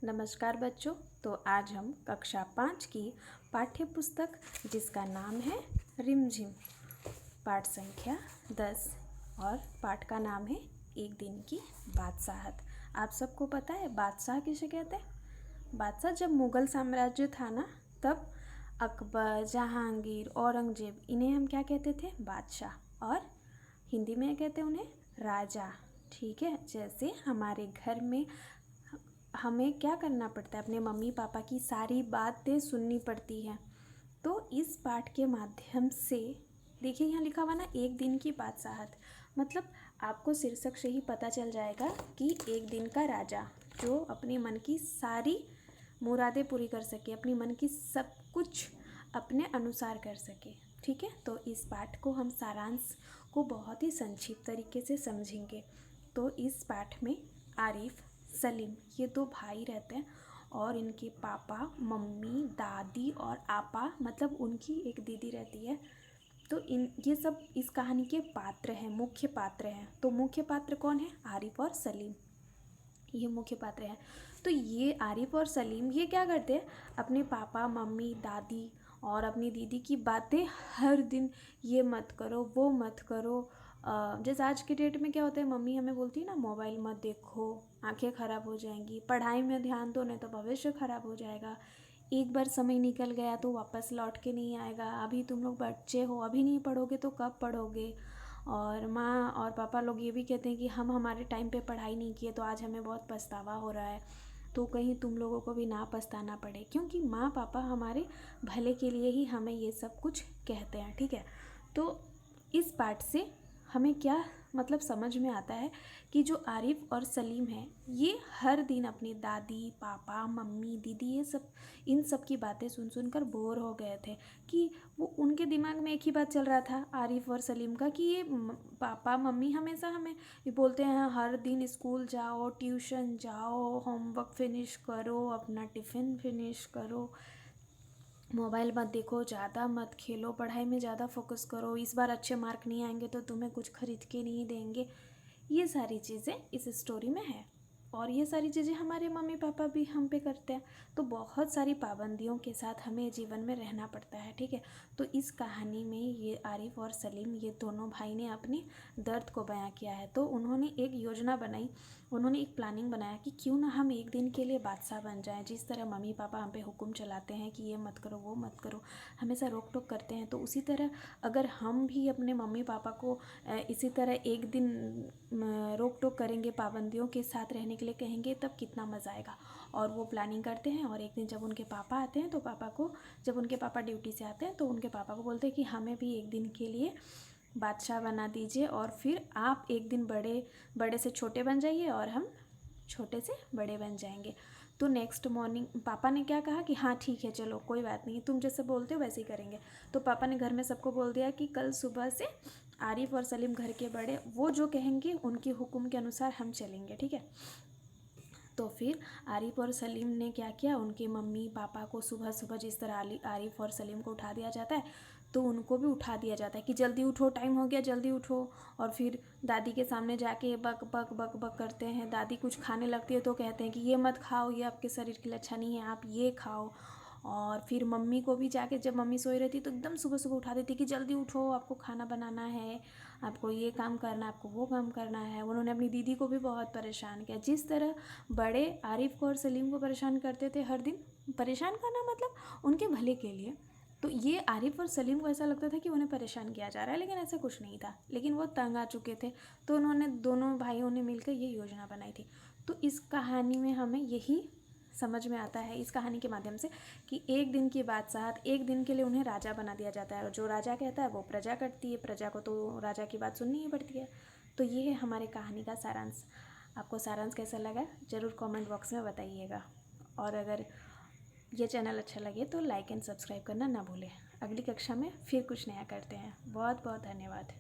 नमस्कार बच्चों। तो आज हम कक्षा 5 की पाठ्य पुस्तक जिसका नाम है रिमझिम, पाठ संख्या 10 और पाठ का नाम है एक दिन की बादशाहत। आप सबको पता है बादशाह किसे कहते हैं? बादशाह जब मुग़ल साम्राज्य था ना, तब अकबर, जहांगीर, औरंगजेब, इन्हें हम क्या कहते थे? बादशाह। और हिंदी में कहते हैं उन्हें राजा। ठीक है, जैसे हमारे घर में हमें क्या करना पड़ता है, अपने मम्मी पापा की सारी बातें सुननी पड़ती हैं। तो इस पाठ के माध्यम से देखिए, यहाँ लिखा हुआ ना एक दिन की बादशाहत, मतलब आपको शीर्षक से ही पता चल जाएगा कि एक दिन का राजा जो अपने मन की सारी मुरादें पूरी कर सके, अपनी मन की सब कुछ अपने अनुसार कर सके। ठीक है, तो इस पाठ को हम सारांश को बहुत ही संक्षिप्त तरीके से समझेंगे। तो इस पाठ में आरिफ, सलीम, ये दो भाई रहते हैं और इनके पापा, मम्मी, दादी और आपा, मतलब उनकी एक दीदी रहती है। तो ये सब इस कहानी के पात्र हैं, मुख्य पात्र हैं। तो मुख्य पात्र कौन है? आरिफ और सलीम, ये मुख्य पात्र हैं। तो ये आरिफ और सलीम ये क्या करते हैं, अपने पापा, मम्मी, दादी और अपनी दीदी की बातें हर दिन, ये मत करो, वो मत करो। जैसे आज के डेट में क्या होता है, मम्मी हमें बोलती है ना, मोबाइल मत देखो, आंखें ख़राब हो जाएंगी, पढ़ाई में ध्यान दो नहीं तो भविष्य ख़राब हो जाएगा, एक बार समय निकल गया तो वापस लौट के नहीं आएगा, अभी तुम लोग बच्चे हो, अभी नहीं पढ़ोगे तो कब पढ़ोगे। और माँ और पापा लोग ये भी कहते हैं कि हम हमारे टाइम पे पढ़ाई नहीं किए तो आज हमें बहुत पछतावा हो रहा है, तो कहीं तुम लोगों को भी ना पछताना पड़े, क्योंकि माँ पापा हमारे भले के लिए ही हमें ये सब कुछ कहते हैं। ठीक है, तो इस पाठ से हमें क्या मतलब समझ में आता है कि जो आरिफ और सलीम हैं, ये हर दिन अपनी दादी, पापा, मम्मी, दीदी, ये सब इन सब की बातें सुन सुन कर बोर हो गए थे। कि वो उनके दिमाग में एक ही बात चल रहा था, आरिफ और सलीम का, कि ये पापा मम्मी हमेशा हमें ये बोलते हैं हर दिन स्कूल जाओ, ट्यूशन जाओ, होमवर्क फिनिश करो, अपना टिफ़िन फिनिश करो, मोबाइल मत देखो, ज़्यादा मत खेलो, पढ़ाई में ज़्यादा फोकस करो, इस बार अच्छे मार्क नहीं आएंगे तो तुम्हें कुछ खरीद के नहीं देंगे। ये सारी चीज़ें इस स्टोरी में है और ये सारी चीज़ें हमारे मम्मी पापा भी हम पे करते हैं। तो बहुत सारी पाबंदियों के साथ हमें जीवन में रहना पड़ता है। ठीक है, तो इस कहानी में ये आरिफ और सलीम, ये दोनों भाई ने अपने दर्द को बयां किया है। तो उन्होंने एक योजना बनाई, उन्होंने एक प्लानिंग बनाया कि क्यों ना हम एक दिन के लिए बादशाह बन जाएं। जिस तरह मम्मी पापा हम पे हुक्म चलाते हैं कि ये मत करो, वो मत करो, हमेशा रोक टोक करते हैं, तो उसी तरह अगर हम भी अपने मम्मी पापा को इसी तरह एक दिन रोक टोक करेंगे, पाबंदियों के साथ रहने के लिए कहेंगे, तब कितना मज़ा आएगा। और वो प्लानिंग करते हैं और एक दिन जब उनके पापा आते हैं तो जब उनके पापा ड्यूटी से आते हैं तो उनके पापा को बोलते हैं कि हमें भी एक दिन के लिए बादशाह बना दीजिए और फिर आप एक दिन बड़े से छोटे बन जाइए और हम छोटे से बड़े बन जाएंगे। तो नेक्स्ट मॉर्निंग पापा ने क्या कहा कि हाँ ठीक है, चलो कोई बात नहीं, तुम जैसे बोलते हो वैसे ही करेंगे। तो पापा ने घर में सबको बोल दिया कि कल सुबह से आरिफ और सलीम घर के बड़े, वो जो कहेंगे उनके हुक्म के अनुसार हम चलेंगे। ठीक है, तो फिर आरिफ और सलीम ने क्या किया, उनके मम्मी पापा को सुबह सुबह जिस तरह आरिफ और सलीम को उठा दिया जाता है तो उनको भी उठा दिया जाता है कि जल्दी उठो, टाइम हो गया, जल्दी उठो। और फिर दादी के सामने जाके बक बक बक बक करते हैं। दादी कुछ खाने लगती है तो कहते हैं कि ये मत खाओ, ये आपके शरीर के लिए अच्छा नहीं है, आप ये खाओ। और फिर मम्मी को भी जाके, जब मम्मी सोई रहती तो एकदम सुबह सुबह उठा देती कि जल्दी उठो, आपको खाना बनाना है, आपको ये काम करना है, आपको वो काम करना है। उन्होंने अपनी दीदी को भी बहुत परेशान किया, जिस तरह बड़े आरिफ को और सलीम को परेशान करते थे हर दिन। परेशान करना मतलब उनके भले के लिए। तो ये आरिफ और सलीम को ऐसा लगता था कि उन्हें परेशान किया जा रहा है, लेकिन ऐसा कुछ नहीं था। लेकिन वो तंग आ चुके थे, तो उन्होंने दोनों भाइयों ने मिलकर ये योजना बनाई थी। तो इस कहानी में हमें यही समझ में आता है, इस कहानी के माध्यम से, कि एक दिन की बादशाहत, एक दिन के लिए उन्हें राजा बना दिया जाता है और जो राजा कहता है वो प्रजा करती है, प्रजा को तो राजा की बात सुननी ही पड़ती है। तो ये है हमारे कहानी का सारांश। आपको सारांश कैसा लगा ज़रूर कमेंट बॉक्स में बताइएगा। और अगर ये चैनल अच्छा लगे तो लाइक एंड सब्सक्राइब करना ना भूलें। अगली कक्षा में फिर कुछ नया करते हैं। बहुत बहुत धन्यवाद।